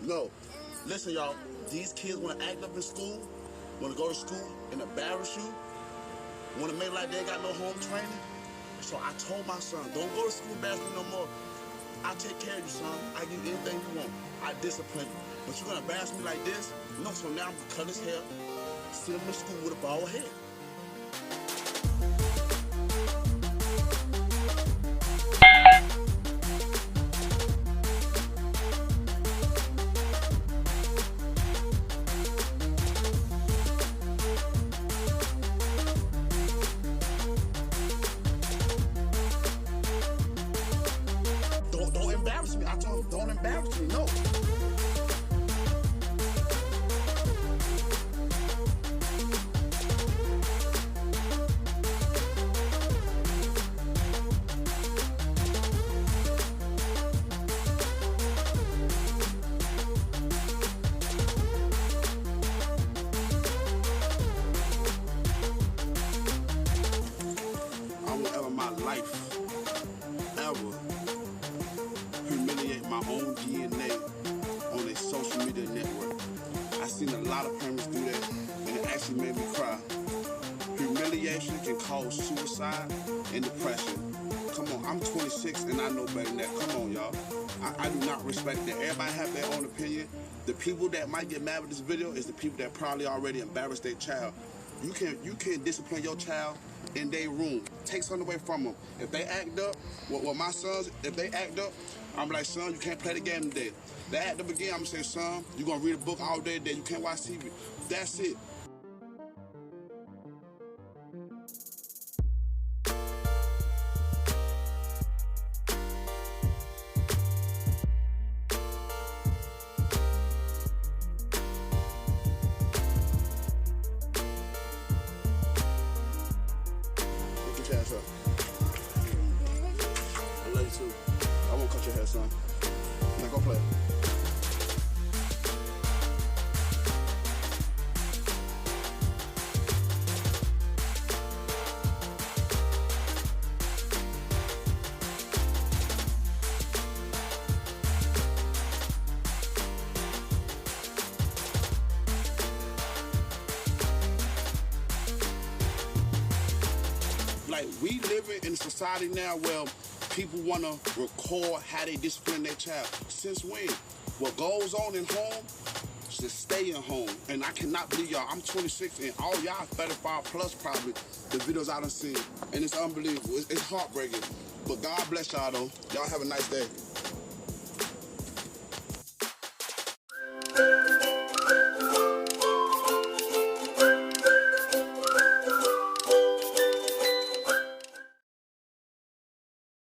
No. Listen, y'all. These kids want to act up in school, want to go to school and embarrass you, want to make like they ain't got no home training. So I told my son, don't go to school embarrass me no more. I take care of you, son. I give you anything you want. I discipline you. But you're going to embarrass me like this? No, so now I'm going to cut his hair, send him to school with a bald head. Don't embarrass me. I told him, don't embarrass me. No. I won't ever in my life, ever, humiliate my own DNA on a social media network. I seen a lot of parents do that, and it actually made me cry. Humiliation can cause suicide and depression. Come on, I'm 26 and I know better than that. Come on, y'all. I do not respect that. Everybody have their own opinion. The people that might get mad with this video is the people that probably already embarrassed their child. You can discipline your child in their room. Take something away from them. If they act up, well, my sons, if they act up, I'm like, son, you can't play the game today. They act up again, I'm gonna say, son, you're gonna read a book all day today. You can't watch TV. That's it. Get your ass up. I love you too. I won't cut your hair, son. Now go play. Like, we living in a society now where people want to record how they discipline their child. Since when? What goes on in home should stay in home. And I cannot believe y'all, I'm 26 and all y'all 35 plus probably, the videos I done seen. And it's unbelievable. It's heartbreaking. But God bless y'all though. Y'all have a nice day.